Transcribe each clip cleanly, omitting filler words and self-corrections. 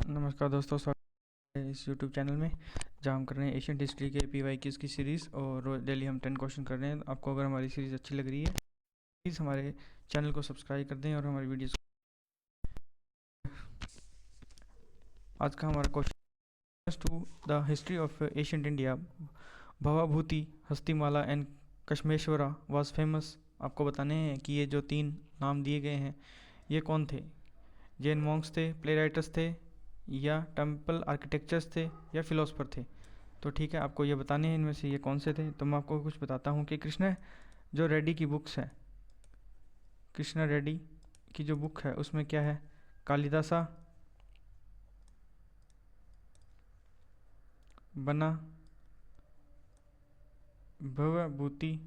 नमस्कार दोस्तों, स्वागत है इस यूट्यूब चैनल में जहाँ हम कर रहे हैं एशियन हिस्ट्री के PYQs की सीरीज़ और रोज डेली हम 10 क्वेश्चन कर रहे हैं। आपको अगर हमारी सीरीज़ अच्छी लग रही है प्लीज़ हमारे चैनल को सब्सक्राइब कर दें और हमारी वीडियोस। आज का हमारा question to the history of ancient India, Bhavabhuti, Hastimalla and Kshemishvara was famous. आपको बताने हैं कि ये जो 3 नाम दिए गए हैं ये कौन थे। जैन मॉन्क्स थे, प्ले राइटर्स थे, या टेम्पल आर्किटेक्चर्स थे, या फिलोसफर थे। तो ठीक है, आपको ये बताने हैं इनमें से ये कौन से थे। तो मैं आपको कुछ बताता हूँ कि कृष्णा जो रेड्डी की बुक्स है, कृष्णा रेड्डी की जो बुक है उसमें क्या है, कालिदासा बना भवभूति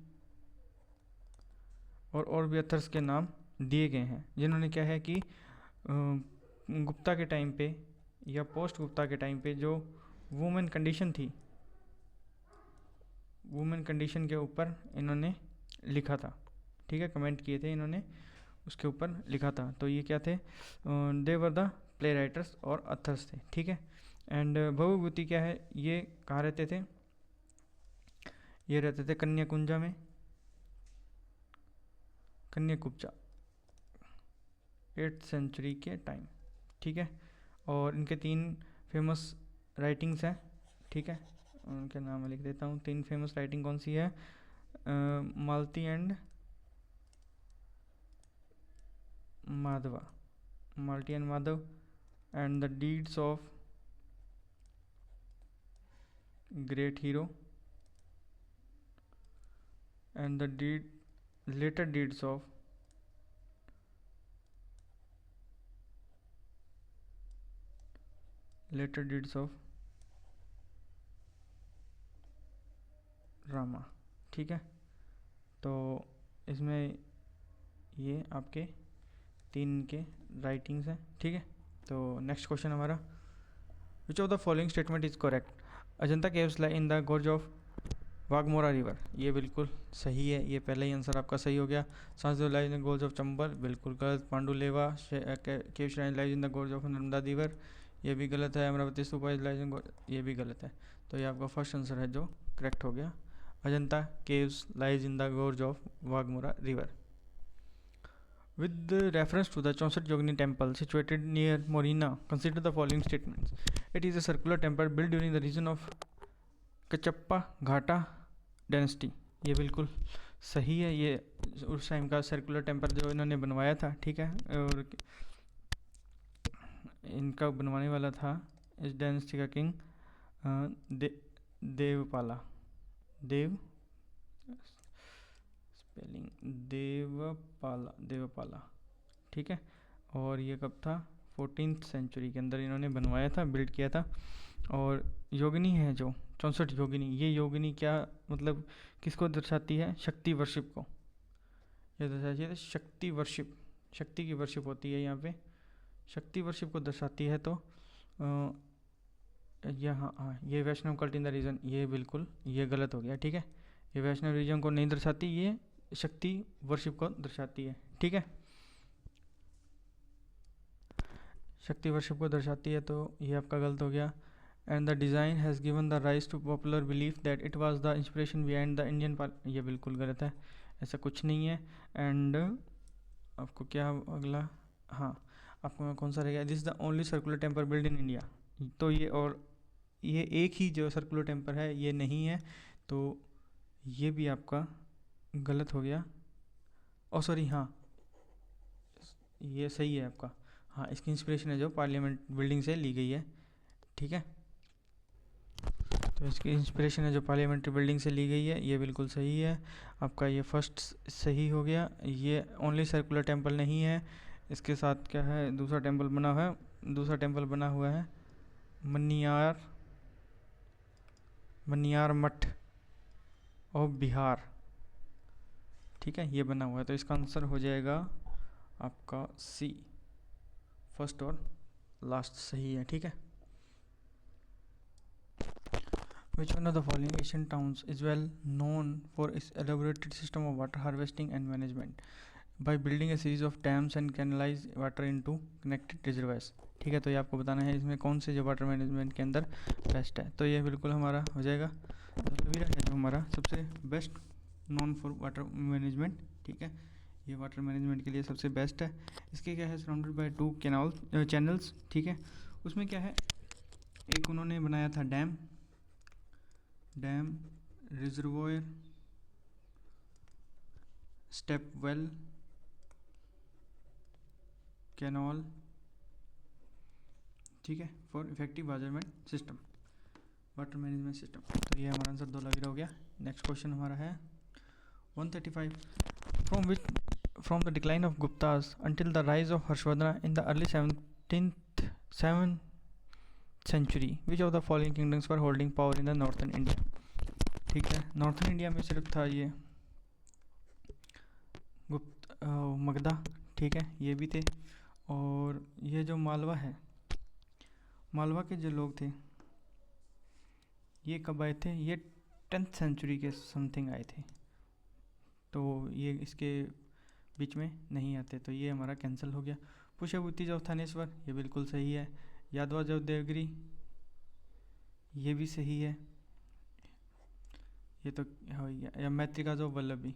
और भी अथर्स के नाम दिए गए हैं, जिन्होंने क्या है कि गुप्ता के टाइम पे या पोस्ट गुप्ता के टाइम पे जो वुमेन कंडीशन थी, वुमेन कंडीशन के ऊपर इन्होंने लिखा था। ठीक है, कमेंट किए थे इन्होंने, उसके ऊपर लिखा था। तो ये क्या थे, दे वर द प्ले राइटर्स और अथर्स थे। ठीक है, एंड भवभूति क्या है, ये कहाँ रहते थे, ये रहते थे कन्याकुंजा में, कन्याकुब्जा 8th सेंचुरी के टाइम। ठीक है, और इनके 3 फेमस राइटिंग्स हैं। ठीक है, उनके नाम मैं लिख देता हूँ। 3 फेमस राइटिंग कौन सी है, Malati and Madhava, Malti and Madhav, and the deeds of great hero, and the deed later deeds of Rama. ठीक है, तो इसमें ये आपके 3 के राइटिंग्स हैं। ठीक है, तो नेक्स्ट क्वेश्चन हमारा, which of the following statement is correct. Ajanta caves lie in the gorge of वाघमोरा river, ये बिल्कुल सही है, ये पहला ही आंसर आपका सही हो गया। सांसदेव lies in the gorge of Chambal, बिल्कुल गलत। पांडुलेवा cave shrine lies in the gorge of Narmada river, ये भी गलत है। अमरावती स्तूपा लाइज इन, ये भी गलत है। तो ये आपका फर्स्ट आंसर है जो करेक्ट हो गया। Ajanta caves lies in the gorge of वाघमोरा river. With reference to the Chauncet Yogini temple situated near Morina, consider the following statements. It is a circular temple built during the region of कचप्पा घाटा dynasty, ये बिल्कुल सही है। ये उस time का circular temple जो इन्होंने बनवाया था। ठीक है, और इनका बनवाने वाला था इस डायनेस्टी का किंग देवपाला, देव स्पेलिंग देवपाला। ठीक है, और ये कब था, 14th सेंचुरी के अंदर इन्होंने बनवाया था, बिल्ड किया था। और योगिनी है जो 64 योगिनी, ये योगिनी क्या मतलब किसको दर्शाती है, शक्ति वर्शिप को ये दर्शाती है। शक्ति वर्शिप, शक्ति की वर्शिप होती है यहाँ पे, शक्ति वर्शिप को दर्शाती है। तो यहाँ हाँ, ये वैष्णव कल्ट इन द रीजन, ये बिल्कुल ये गलत हो गया। ठीक है, ये वैष्णव रीजन को नहीं दर्शाती, ये शक्ति वर्शिप को दर्शाती है। ठीक है, शक्ति वर्शिप को दर्शाती है, तो ये आपका गलत हो गया। And the design has given the rise to popular belief that it was the inspiration behind the Indian ये बिल्कुल गलत है, ऐसा कुछ नहीं है। एंड आपको क्या अगला, हाँ आपको कौन सा रहेगा, this the only circular temple build in India. तो ये और ये एक ही जो सर्कुलर टेम्पल है ये नहीं है, तो ये भी आपका गलत हो गया। ओ सॉरी, हाँ ये सही है आपका। हाँ, इसकी इंस्पिरेशन है जो पार्लियामेंट बिल्डिंग से ली गई है। ठीक है, तो इसकी इंस्पिरेशन है जो पार्लियामेंट्री बिल्डिंग से ली गई है, ये बिल्कुल सही है आपका। ये फर्स्ट सही हो गया। ये ओनली सर्कुलर टेम्पल नहीं है, इसके साथ क्या है, दूसरा टेम्पल बना हुआ है, दूसरा टेम्पल बना हुआ है मनियार मठ ऑफ बिहार। ठीक है, ये बना हुआ है, तो इसका आंसर हो जाएगा आपका सी, फर्स्ट और लास्ट सही है। ठीक है, Which one of the following Asian towns is well known for its elaborated system of water harvesting and management? By building A series of dams and canalise water into connected reservoirs. ठीक है, तो ये आपको बताना है इसमें कौन से जो वाटर मैनेजमेंट के अंदर बेस्ट है। तो ये बिल्कुल हमारा हो जाएगा धोलावीरा है जो हमारा सबसे best non for water management. ठीक है, ये वाटर मैनेजमेंट के लिए सबसे बेस्ट है। इसके क्या है, सराउंडेड बाय 2 कैनाल चैनल्स। ठीक है, उसमें क्या है, एक उन्होंने बनाया था dam reservoir step well canal. ठीक है, for effective water management system. तो ये हमारा आंसर धोलावीरा हो गया। नेक्स्ट क्वेश्चन हमारा है 135, from the decline of Guptas until the rise of Harshvardhan in the early 7th century which of the following kingdoms were holding power in the northern India. ठीक है, northern India में सिर्फ था ये मगधा। ठीक है, ये भी थे। और ये जो मालवा है, मालवा के जो लोग थे ये कब आए थे, ये 10th सेंचुरी के समथिंग आए थे। तो ये इसके बीच में नहीं आते, तो ये हमारा कैंसिल हो गया। पुष्यभूति जो थानेश्वर ये बिल्कुल सही है। यादवा जो देवगिरी ये भी सही है, ये तो हो गया। या मैत्रिका जो वल्लभी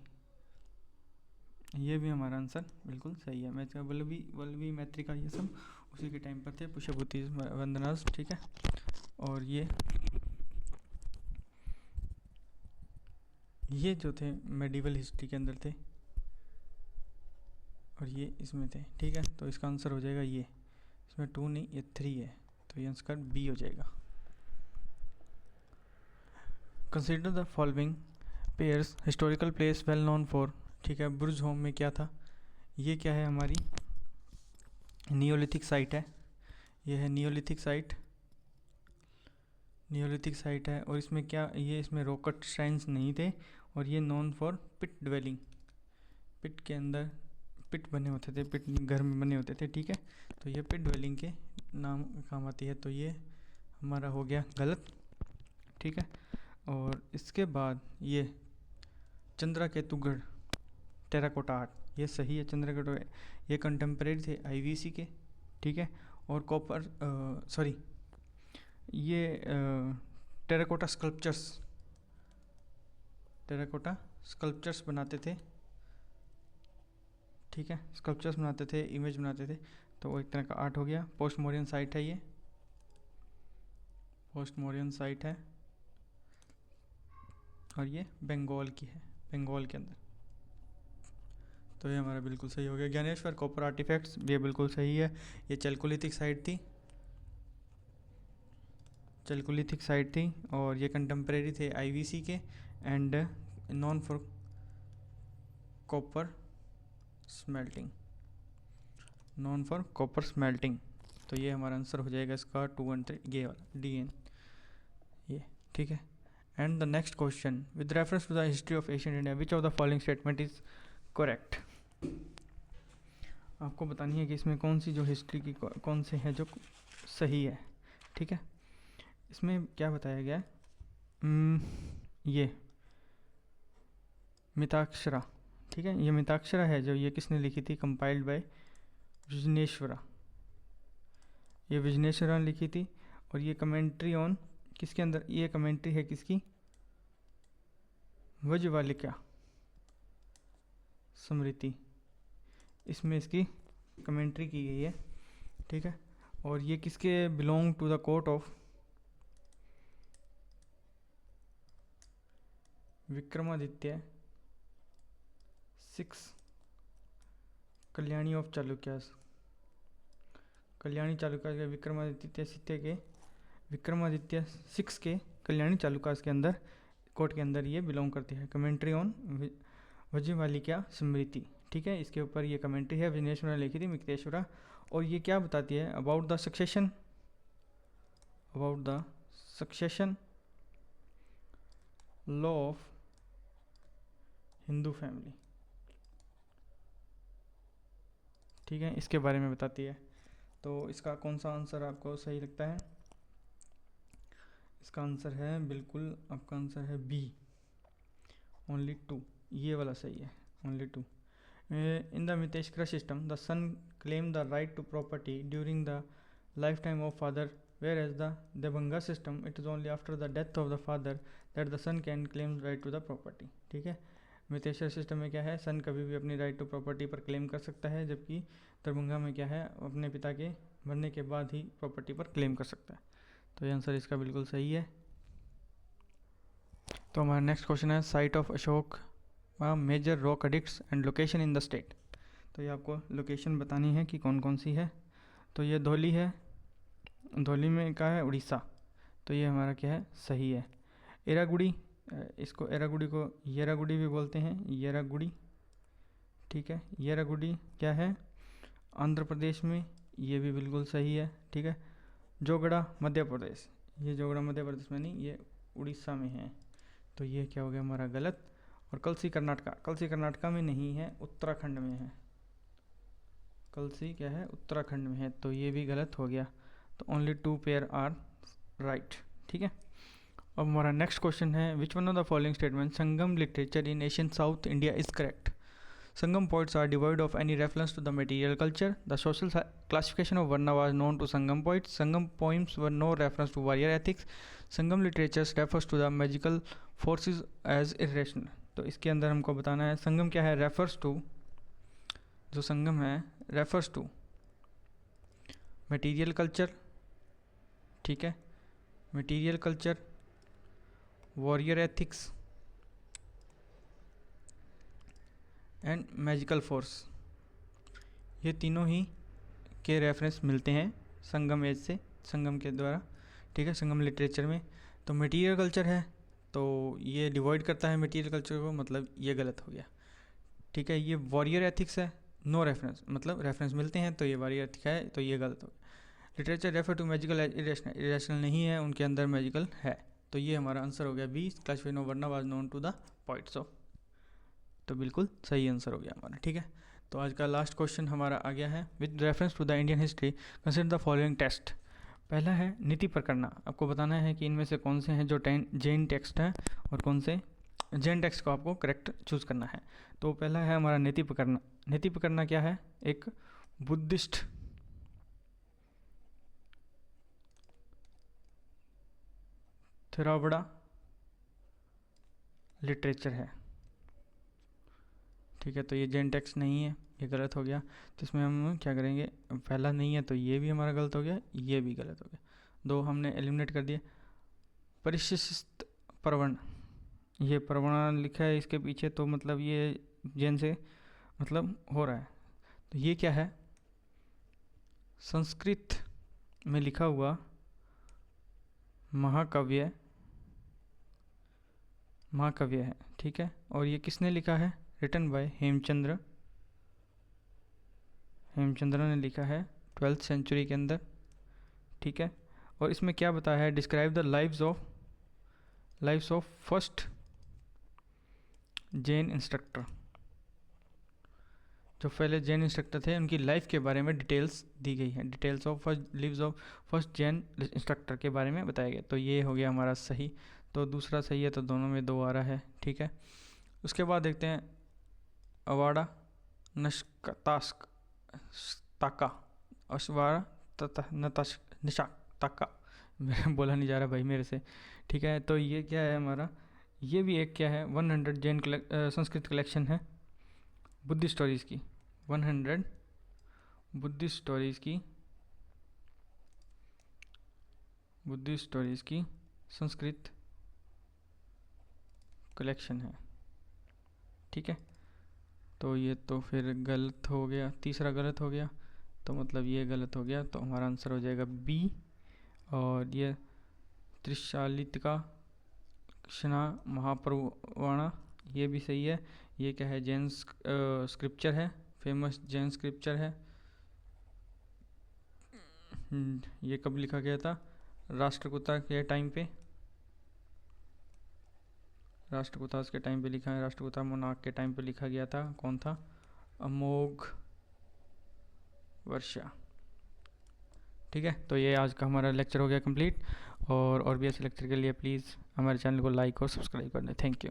ये भी हमारा आंसर बिल्कुल सही है। मैत्रिका वल्लभी मैत्रिका ये सब उसी के टाइम पर थे, पुष्यभूति वंदनास। ठीक है, और ये जो थे मेडिवल हिस्ट्री के अंदर थे और ये इसमें थे। ठीक है, तो इसका आंसर हो जाएगा ये, इसमें 2 नहीं ये 3 है, तो ये आंसर बी हो जाएगा। Consider the following pairs historical place well known for. ठीक है, बुर्ज होम में क्या था, ये क्या है, हमारी नियोलिथिक साइट है। ये है नियोलिथिक साइट है। और इसमें क्या, ये इसमें रॉकेट श्राइन्स नहीं थे। और ये नॉन फॉर पिट ड्वेलिंग, पिट के अंदर पिट बने होते थे, पिट घर में बने होते थे। ठीक है, तो ये पिट ड्वेलिंग के नाम काम आती है, तो ये हमारा हो गया गलत। ठीक है, और इसके बाद ये चंद्रकेतुगढ़ टेराकोटा आर्ट ये सही है। चंद्रकेतु ये कंटेम्प्रेरी थे आईवीसी के। ठीक है, और ये टेराकोटा स्कल्पचर्स बनाते थे। ठीक है, स्कल्पचर्स बनाते थे, इमेज बनाते थे, तो वो एक तरह का आर्ट हो गया। पोस्ट मॉडर्न साइट है, ये पोस्ट मॉडर्न साइट है। और ये बंगाल की है, बंगाल के अंदर। तो ये हमारा बिल्कुल सही हो गया। ज्ञानेश्वर कॉपर आर्टिफैक्ट्स ये बिल्कुल सही है। ये चलकोलिथिक साइट थी और ये कंटेम्प्रेरी थे आईवीसी के and non for copper smelting. तो ये हमारा आंसर हो जाएगा इसका 2 and 3 ये वाला DN ये। ठीक है, and the next question with reference to the history of Asian India which of the following statement is correct. आपको बतानी है कि इसमें कौन सी जो हिस्ट्री की कौन से है जो सही है। ठीक है, इसमें क्या बताया गया है, ये मिताक्षरा। ठीक है, ये मिताक्षरा है जो ये किसने लिखी थी, कंपाइल्ड बाय विजनेश्वरा। ये विजनेश्वरा ने लिखी थी। और ये कमेंट्री ऑन किसके अंदर, ये कमेंट्री है किसकी, वज्रवालिका स्मृति, इसमें इसकी कमेंट्री की गई है। ठीक है, और ये किसके belong to the court of Vikramaditya 6 Kalyani of Chalukyas. Kalyani Chalukyas के विक्रमादित्य 6 के कल्याणी चालुक्यास के अंदर कोर्ट के अंदर ये बिलोंग करती है। कमेंट्री ऑन वज्रवालिका स्मृति। ठीक है, इसके ऊपर ये कमेंट्री है, विजनेश्वरा ने लिखी थी, मिक्तेश्वरा। और ये क्या बताती है, about the succession law of Hindu family. ठीक है, इसके बारे में बताती है। तो इसका कौन सा आंसर आपको सही लगता है, इसका आंसर है बिल्कुल, आपका आंसर है बी, ओनली 2, ये वाला सही है, only 2। In the Miteshkara system, the son claimed the right to property during the lifetime of father, whereas the Devanga system, it is only after the death of the father that the son can claim right to the property. ठीक है, मितेश्वर system में क्या है, सन कभी भी अपनी right to property पर claim कर सकता है, जबकि दरभंगा में क्या है, अपने पिता के मरने के बाद ही प्रॉपर्टी पर क्लेम कर सकता है। तो ये आंसर इसका बिल्कुल सही है। तो हमारा नेक्स्ट क्वेश्चन है site of Ashoka major rock edicts and location in the state. तो ये आपको लोकेशन बतानी है कि कौन कौन सी है। तो ये धौली है, धौली में क्या है, उड़ीसा। तो ये हमारा क्या है, सही है। एरागुड़ी, इसको एरागुड़ी को येरागुड़ी भी बोलते हैं, येरागुड़ी। ठीक है, येरागुड़ी क्या है, आंध्र प्रदेश में। ये भी बिल्कुल सही है। ठीक है, जोगड़ा मध्य प्रदेश, ये जोगड़ा मध्य प्रदेश में नहीं, ये उड़ीसा में है। तो ये क्या हो गया हमारा गलत। और कलसी कर्नाटका, कलसी कर्नाटका में नहीं है, उत्तराखंड में है। कलसी क्या है, उत्तराखंड में है। तो ये भी गलत हो गया। तो ओनली 2 पेयर आर राइट। ठीक है, अब हमारा नेक्स्ट क्वेश्चन है which one of the following statement Sangam literature in Asian south India is correct. Sangam poets are devoid of any reference to the material culture. The social classification of Varna was known to Sangam poets. Sangam poems were no reference to warrior ethics. Sangam literature refers to the magical forces as irrational. तो इसके अंदर हमको बताना है संगम क्या है, refers to, जो संगम है रेफर्स टू मटेरियल कल्चर। ठीक है, material culture, warrior ethics and magical force, ये तीनों ही के रेफरेंस मिलते हैं संगम एज से, संगम के द्वारा। ठीक है, संगम लिटरेचर में। तो मटेरियल कल्चर है, तो ये डिवॉइड करता है मटेरियल कल्चर को, मतलब ये गलत हो गया। ठीक है, ये वॉरियर एथिक्स है, नो रेफरेंस, मतलब रेफरेंस मिलते हैं, तो ये वॉरियर एथिक्स है, तो ये गलत हो गया। Literature refer to magical as irrational, irrational नहीं है, उनके अंदर मैजिकल है। तो ये हमारा आंसर हो गया B, classification of varna was known to the poets of. तो बिल्कुल सही आंसर हो गया हमारा। ठीक है, तो आज का लास्ट क्वेश्चन हमारा आ गया है with reference to the Indian history consider the following text. पहला है नीति प्रकरणा, आपको बताना है कि इनमें से कौन से हैं जो जैन टेक्स्ट हैं और कौन से जैन टेक्स्ट को आपको करेक्ट चूज़ करना है। तो पहला है हमारा नीति प्रकरणा। नीति प्रकरणा क्या है, एक बुद्धिस्ट थेरावड़ा लिटरेचर है। ठीक है, तो ये जैन टेक्स्ट नहीं है, ये गलत हो गया। तो इसमें हम क्या करेंगे, पहला नहीं है तो ये भी हमारा गलत हो गया, ये भी गलत हो गया, 2 हमने एलिमिनेट कर दिए। परिशिष्ट प्रवर्ण, ये प्रवर्ण लिखा है इसके पीछे, तो मतलब ये जैन से मतलब हो रहा है। तो ये क्या है, संस्कृत में लिखा हुआ महाकाव्य, महाकाव्य है। ठीक है, और ये किसने लिखा है, रिटन बाय हेमचंद्र, हेमचंद्र ने लिखा है 12th सेंचुरी के अंदर। ठीक है, और इसमें क्या बताया है, describe the lives of first Jan instructor, जो पहले जैन इंस्ट्रक्टर थे उनकी लाइफ के बारे में डिटेल्स दी गई है। Details of lives of first Jan instructor के बारे में बताया गया। तो ये हो गया हमारा सही, तो दूसरा सही है, तो दोनों में 2 आ रहा है। ठीक है, उसके बाद देखते हैं अवाड़ा नशकतास्क ताका, अशवाड़ा तथा निशा ताका, मेरा बोला नहीं जा रहा भाई मेरे से। ठीक है, तो ये क्या है हमारा, ये भी एक क्या है 100 जैन संस्कृत कलेक्शन है बुद्धिस्ट स्टोरीज़ की, 100 बुद्धिस्ट स्टोरीज़ की संस्कृत कलेक्शन है। ठीक है, तो ये तो फिर गलत हो गया, तीसरा गलत हो गया, तो मतलब ये गलत हो गया। तो हमारा आंसर हो जाएगा बी। और ये त्रिशालितिका क्षणा महाप्रवाणा, ये भी सही है। ये क्या है, जैन स्क्रिप्चर है, फेमस जैन स्क्रिप्चर है। ये कब लिखा गया था, राष्ट्रकूटा के टाइम पे, राष्ट्रकूटा के टाइम पे लिखा है, राष्ट्रकूटा मोनार्क के टाइम पे लिखा गया था। कौन था, अमोघ वर्षा। ठीक है, तो ये आज का हमारा लेक्चर हो गया कंप्लीट। और भी ऐसे लेक्चर के लिए प्लीज़ हमारे चैनल को लाइक और सब्सक्राइब कर दें। Thank you.